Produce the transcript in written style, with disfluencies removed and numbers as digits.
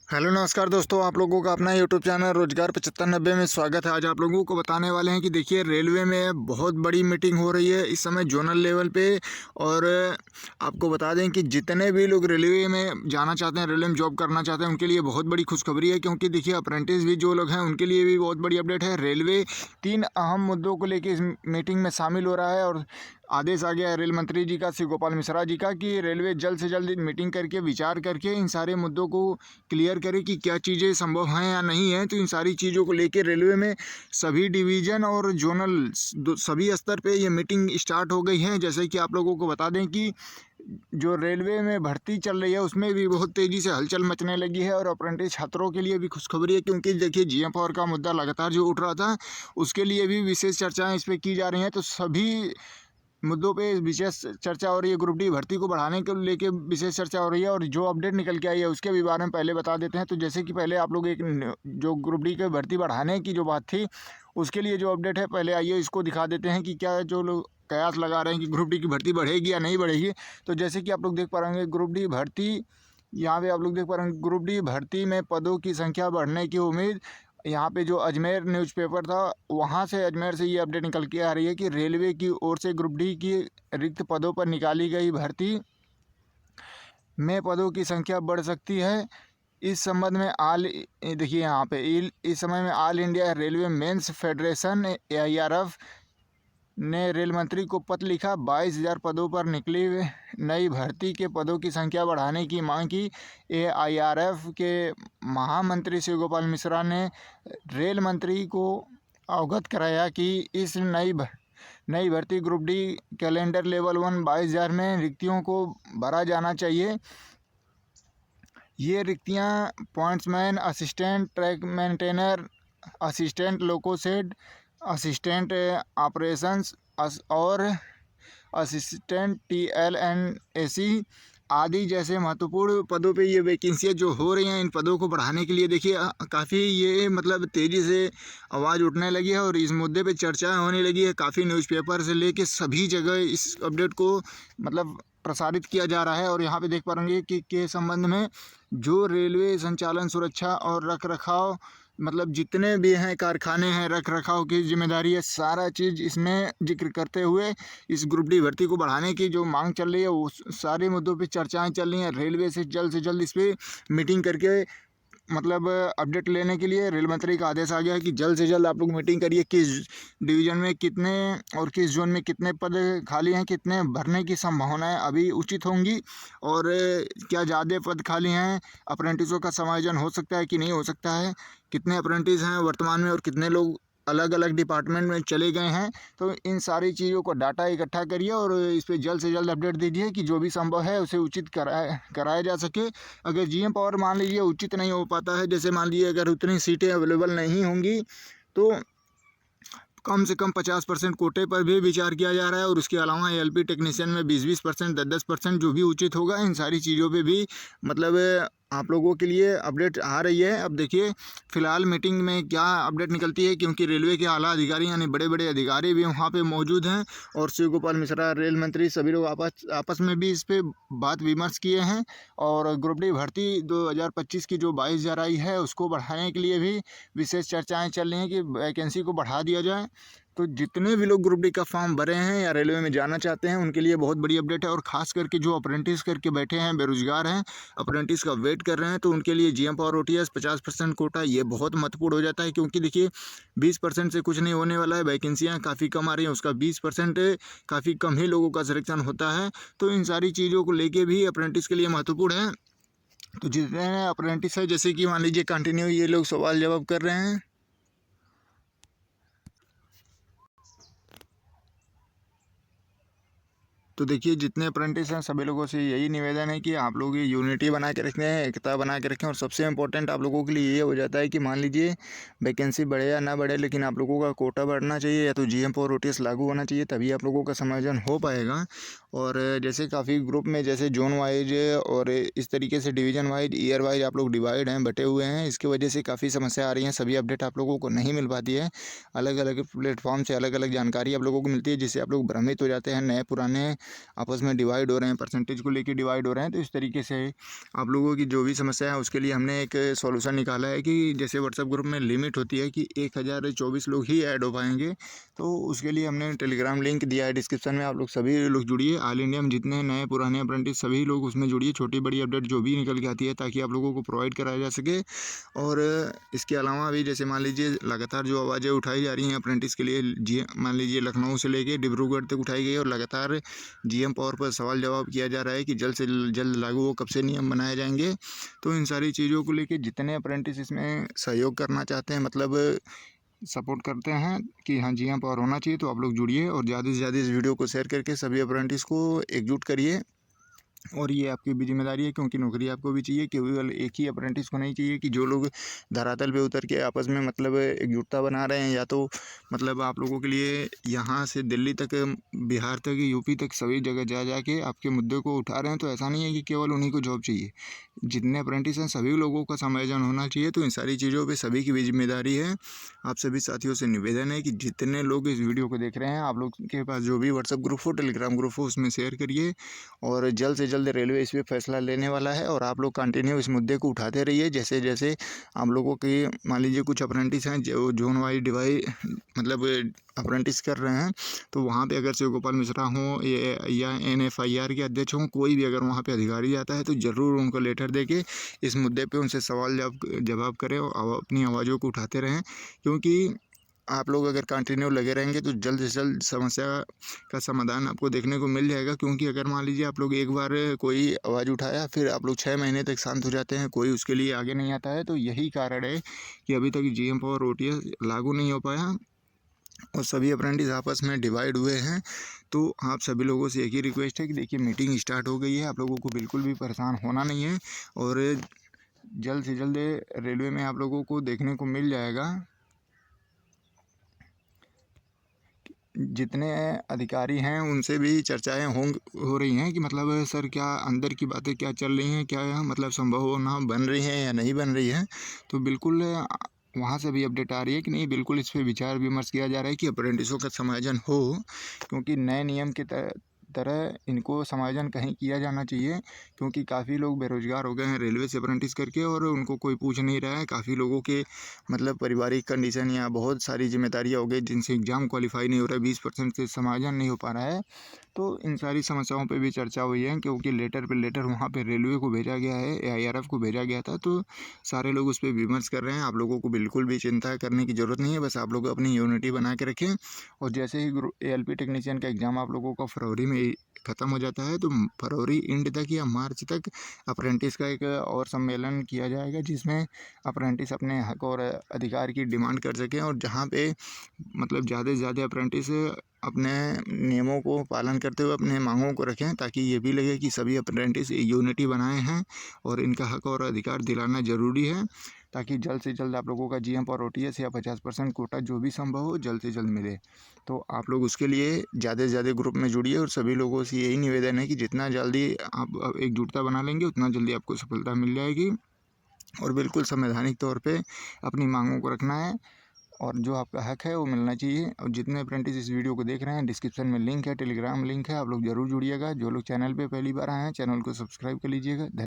Hello नमस्कार दोस्तों, आप लोगों का अपना यूट्यूब चैनल रोजगार 7590 में स्वागत है। आज आप लोगों को बताने वाले हैं कि देखिए रेलवे में बहुत बड़ी मीटिंग हो रही है इस समय जोनल लेवल पे। और आपको बता दें कि जितने भी लोग रेलवे में जाना चाहते हैं, रेलवे में जॉब करना चाहते हैं, उनके लिए बहुत बड़ी खुशखबरी है। क्योंकि देखिए अप्रेंटिस भी जो लोग हैं उनके लिए भी बहुत बड़ी अपडेट है। रेलवे 3 अहम मुद्दों को लेकर इस मीटिंग में शामिल हो रहा है और आदेश आ गया है रेल मंत्री जी का, शिव गोपाल मिश्रा जी का, कि रेलवे जल्द से जल्द मीटिंग करके विचार करके इन सारे मुद्दों को क्लियर करे कि क्या चीज़ें संभव हैं या नहीं हैं। तो इन सारी चीज़ों को लेके रेलवे में सभी डिवीज़न और जोनल सभी स्तर पे ये मीटिंग स्टार्ट हो गई है। जैसे कि आप लोगों को बता दें कि जो रेलवे में भर्ती चल रही है उसमें भी बहुत तेज़ी से हलचल मचने लगी है। और अप्रेंटिस छात्रों के लिए भी खुशखबरी है, क्योंकि देखिए जीएम पावर का मुद्दा लगातार जो उठ रहा था उसके लिए भी विशेष चर्चाएँ इस पर की जा रही हैं। तो सभी मुद्दों पे विशेष चर्चा हो रही है। ग्रुप डी भर्ती को बढ़ाने को लेके विशेष चर्चा हो रही है और जो अपडेट निकल के आई है उसके भी बारे में पहले बता देते हैं। तो जैसे कि पहले आप लोग जो ग्रुप डी के भर्ती बढ़ाने की जो बात थी उसके लिए जो अपडेट है, पहले आइए इसको दिखा देते हैं कि क्या जो लोग कयास लगा रहे हैं कि ग्रुप डी की भर्ती बढ़ेगी या नहीं बढ़ेगी। तो जैसे कि आप लोग देख पा रहे होंगे ग्रुप डी भर्ती, यहाँ पे आप लोग देख पा रहे होंगे ग्रुप डी भर्ती में पदों की संख्या बढ़ने की उम्मीद। यहाँ पे जो अजमेर न्यूज़पेपर था वहाँ से, अजमेर से ये अपडेट निकल के आ रही है कि रेलवे की ओर से ग्रुप डी की रिक्त पदों पर निकाली गई भर्ती में पदों की संख्या बढ़ सकती है। इस संबंध में देखिए यहाँ पे इस समय में all India railway men's federation AIRF ने रेल मंत्री को पत्र लिखा। 22,000 पदों पर निकली नई भर्ती के पदों की संख्या बढ़ाने की मांग की। AIRF के महामंत्री शिव गोपाल मिश्रा ने रेल मंत्री को अवगत कराया कि इस नई भर्ती ग्रुप डी कैलेंडर लेवल 1 22,000 में रिक्तियों को भरा जाना चाहिए। ये रिक्तियां pointsman, assistant track maintainer, assistant loco shed, assistant operations और असिस्टेंट TLNAC आदि जैसे महत्वपूर्ण पदों पे ये वैकेंसियाँ जो हो रही हैं, इन पदों को बढ़ाने के लिए देखिए काफ़ी ये मतलब तेज़ी से आवाज़ उठने लगी है और इस मुद्दे पे चर्चा होने लगी है। काफ़ी न्यूज़पेपर से लेके सभी जगह इस अपडेट को मतलब प्रसारित किया जा रहा है। और यहाँ पे देख पा रहे कि के संबंध में जो रेलवे संचालन, सुरक्षा और रख रखाव, मतलब जितने भी हैं कारखाने हैं, रख रखाव की जिम्मेदारी है, सारा चीज़ इसमें जिक्र करते हुए इस ग्रुप डी भर्ती को बढ़ाने की जो मांग चल रही है वो सारे मुद्दों पे चर्चाएं चल रही हैं। रेलवे से जल्द इस पर मीटिंग करके मतलब अपडेट लेने के लिए रेल मंत्री का आदेश आ गया है कि जल्द से जल्द आप लोग मीटिंग करिए किस डिवीज़न में कितने और किस जोन में कितने पद खाली हैं, कितने भरने की संभावनाएं अभी उचित होंगी और क्या ज़्यादा पद खाली हैं, अप्रेंटिसों का समायोजन हो सकता है कि नहीं हो सकता है, कितने अप्रेंटिस हैं वर्तमान में और कितने लोग अलग अलग डिपार्टमेंट में चले गए हैं। तो इन सारी चीज़ों को डाटा इकट्ठा करिए और इस पर जल्द से जल्द अपडेट दीजिए कि जो भी संभव है उसे उचित कराया जा सके। अगर जीएम पावर मान लीजिए उचित नहीं हो पाता है, जैसे मान लीजिए अगर उतनी सीटें अवेलेबल नहीं होंगी तो कम से कम 50% कोटे पर भी विचार किया जा रहा है। और उसके अलावा LP टेक्नीशियन में 20% 10% जो भी उचित होगा, इन सारी चीज़ों पे भी मतलब आप लोगों के लिए अपडेट आ रही है। अब देखिए फ़िलहाल मीटिंग में क्या अपडेट निकलती है, क्योंकि रेलवे के आला अधिकारी यानी बड़े बड़े अधिकारी भी वहाँ पे मौजूद हैं और शिव गोपाल मिश्रा रेल मंत्री सभी लोग आपस में भी इस पर बात विमर्श किए हैं। और ग्रुप डी भर्ती 2025 की जो 22,000 आई है उसको बढ़ाने के लिए भी विशेष चर्चाएँ चल रही हैं कि वैकेंसी को बढ़ा दिया जाए। तो जितने भी लोग ग्रुप डी का फॉर्म भरे हैं या रेलवे में जाना चाहते हैं उनके लिए बहुत बड़ी अपडेट है। और ख़ास करके जो अप्रेंटिस करके बैठे हैं, बेरोजगार हैं, अप्रेंटिस का वेट कर रहे हैं, तो उनके लिए जीएम पावर OTS 50% कोटा ये बहुत महत्वपूर्ण हो जाता है। क्योंकि देखिए 20% से कुछ नहीं होने वाला है, वैकेंसियाँ काफ़ी कम आ रही हैं, उसका 20% काफ़ी कम ही लोगों का सिलेक्शन होता है। तो इन सारी चीज़ों को लेके भी अप्रेंटिस के लिए महत्वपूर्ण है। तो जितने अप्रेंटिस है, जैसे कि मान लीजिए कंटिन्यू ये लोग सवाल जवाब कर रहे हैं। तो देखिए जितने अप्रेंटिस हैं सभी लोगों से यही निवेदन है कि आप लोग ये यूनिटी बना के रखें, एकता बना के रखें। और सबसे इम्पोर्टेंट आप लोगों के लिए ये हो जाता है कि मान लीजिए वैकेंसी बढ़े या ना बढ़े, लेकिन आप लोगों का कोटा बढ़ना चाहिए या तो जीएम पावर OTS लागू होना चाहिए, तभी आप लोगों का समायोजन हो पाएगा। और जैसे काफ़ी ग्रुप में जैसे जोन वाइज और इस तरीके से डिवीज़न वाइज, ईयर वाइज आप लोग डिवाइड हैं, बटे हुए हैं। इसकी वजह से काफ़ी समस्या आ रही है, सभी अपडेट आप लोगों को नहीं मिल पाती है। अलग-अलग प्लेटफ़ॉर्म से अलग-अलग जानकारी आप लोगों को मिलती है, जिससे आप लोग भ्रमित हो जाते हैं। नए पुराने आपस में डिवाइड हो रहे हैं, परसेंटेज को लेके डिवाइड हो रहे हैं। तो इस तरीके से आप लोगों की जो भी समस्या है उसके लिए हमने एक सॉल्यूशन निकाला है कि जैसे व्हाट्सएप ग्रुप में लिमिट होती है कि 1024 लोग ही ऐड हो पाएँगे। तो उसके लिए हमने टेलीग्राम लिंक दिया है डिस्क्रिप्शन में, आप लोग सभी लोग जुड़िए। ऑल इंडिया में जितने नए पुराने अप्रेंटिस सभी लोग उसमें जुड़िए, छोटी बड़ी अपडेट जो भी निकल के आती है ताकि आप लोगों को प्रोवाइड कराया जा सके। और इसके अलावा भी जैसे मान लीजिए लगातार जो आवाज़ें उठाई जा रही हैं अप्रेंटिस के लिए, जी मान लीजिए लखनऊ से लेके डिब्रूगढ़ तक उठाई गई और लगातार जीएम पावर पर सवाल जवाब किया जा रहा है कि जल्द से जल्द लागू हो, कब से नियम बनाए जाएंगे। तो इन सारी चीज़ों को लेके जितने अप्रेंटिस इसमें सहयोग करना चाहते हैं, मतलब सपोर्ट करते हैं कि हाँ जी, यहाँ पावर होना चाहिए, तो आप लोग जुड़िए और ज़्यादा से ज़्यादा इस वीडियो को शेयर करके सभी अप्रेंटिस को एकजुट करिए। और ये आपकी भी जिम्मेदारी है, क्योंकि नौकरी आपको भी चाहिए। केवल एक ही अप्रेंटिस को नहीं चाहिए कि जो लोग धरातल पे उतर के आपस में मतलब एकजुटता बना रहे हैं, या तो मतलब आप लोगों के लिए यहाँ से दिल्ली तक, बिहार तक, यूपी तक सभी जगह जा जा के आपके मुद्दे को उठा रहे हैं। तो ऐसा नहीं है कि केवल उन्हीं को जॉब चाहिए, जितने अप्रेंटिस हैं सभी लोगों का समायोजन होना चाहिए। तो इन सारी चीज़ों पर सभी की भी जिम्मेदारी है। आप सभी साथियों से निवेदन है कि जितने लोग इस वीडियो को देख रहे हैं, आप लोग के पास जो भी व्हाट्सएप ग्रुप हो, टेलीग्राम ग्रुप हो, उसमें शेयर करिए। और जल्द से जल्द रेलवे इस पे फैसला लेने वाला है और आप लोग कंटिन्यू इस मुद्दे को उठाते रहिए। जैसे जैसे आप लोगों की मान लीजिए कुछ अप्रेंटिस हैं जो जोन वाइज डिवाइड मतलब अप्रेंटिस कर रहे हैं, तो वहाँ पे अगर शिव गोपाल मिश्रा हों या NFIR के अध्यक्ष हों, कोई भी अगर वहाँ पे अधिकारी जाता है तो ज़रूर उनको लेटर दे के इस मुद्दे पे उनसे सवाल जवाब करें और अपनी आवाज़ों को उठाते रहें। क्योंकि आप लोग अगर कंटिन्यू लगे रहेंगे तो जल्द से जल्द समस्या का समाधान आपको देखने को मिल जाएगा। क्योंकि अगर मान लीजिए आप लोग एक बार कोई आवाज़ उठाया, फिर आप लोग 6 महीने तक शांत हो जाते हैं, कोई उसके लिए आगे नहीं आता है, तो यही कारण है कि अभी तक जीएम पावर OTS लागू नहीं हो पाया और सभी अप्रेंटिस आपस में डिवाइड हुए हैं। तो आप सभी लोगों से एक ही रिक्वेस्ट है कि देखिए मीटिंग स्टार्ट हो गई है, आप लोगों को बिल्कुल भी परेशान होना नहीं है और जल्द से जल्द रेलवे में आप लोगों को देखने को मिल जाएगा। जितने अधिकारी हैं उनसे भी चर्चाएं हो रही हैं कि मतलब सर क्या अंदर की बातें क्या चल रही हैं, क्या मतलब संभावना बन रही है या नहीं बन रही है। तो बिल्कुल वहाँ से भी अपडेट आ रही है कि नहीं, बिल्कुल इस पे विचार विमर्श किया जा रहा है कि अप्रेंटिसों का समायोजन हो, क्योंकि नए नियम की तरह इनको समायोजन कहीं किया जाना चाहिए। क्योंकि काफ़ी लोग बेरोजगार हो गए हैं रेलवे से अप्रेंटिस करके और उनको कोई पूछ नहीं रहा है। काफ़ी लोगों के मतलब पारिवारिक कंडीशन या बहुत सारी जिम्मेदारियां हो गई जिनसे एग्ज़ाम क्वालिफाई नहीं हो रहा है, 20% से समायोजन नहीं हो पा रहा है। तो इन सारी समस्याओं पे भी चर्चा हुई है, क्योंकि लेटर पे लेटर वहाँ पे रेलवे को भेजा गया है, AIRF को भेजा गया था। तो सारे लोग उस पर विमर्श कर रहे हैं। आप लोगों को बिल्कुल भी चिंता करने की ज़रूरत नहीं है, बस आप लोग अपनी यूनिटी बना के रखें। और जैसे ही ALP टेक्नीशियन का एग्ज़ाम आप लोगों का फरवरी में ख़त्म हो जाता है, तो फरवरी एंड तक या मार्च तक अप्रेंटिस का एक और सम्मेलन किया जाएगा, जिसमें अप्रेंटिस अपने हक और अधिकार की डिमांड कर सकें। और जहाँ पे मतलब ज़्यादा से ज़्यादा अप्रेंटिस अपने नियमों को पालन करते हुए अपने मांगों को रखें, ताकि ये भी लगे कि सभी अप्रेंटिस यूनिटी बनाए हैं और इनका हक और अधिकार दिलाना ज़रूरी है, ताकि जल्द से जल्द आप लोगों का GM और OTS या 50% कोटा जो भी संभव हो जल्द से जल्द मिले। तो आप लोग उसके लिए ज़्यादा से ज़्यादा ग्रुप में जुड़िए और सभी लोगों से यही निवेदन है कि जितना जल्दी आप एकजुटता बना लेंगे उतना जल्दी आपको सफलता मिल जाएगी। और बिल्कुल संवैधानिक तौर पे अपनी मांगों को रखना है और जो आपका हक है वो मिलना चाहिए। और जितने अप्रेंटिस इस वीडियो को देख रहे हैं, डिस्क्रिप्शन में लिंक है, टेलीग्राम लिंक है, आप लोग ज़रूर जुड़िएगा। जो लोग चैनल पे पहली बार आए हैं, चैनल को सब्सक्राइब कर लीजिएगा।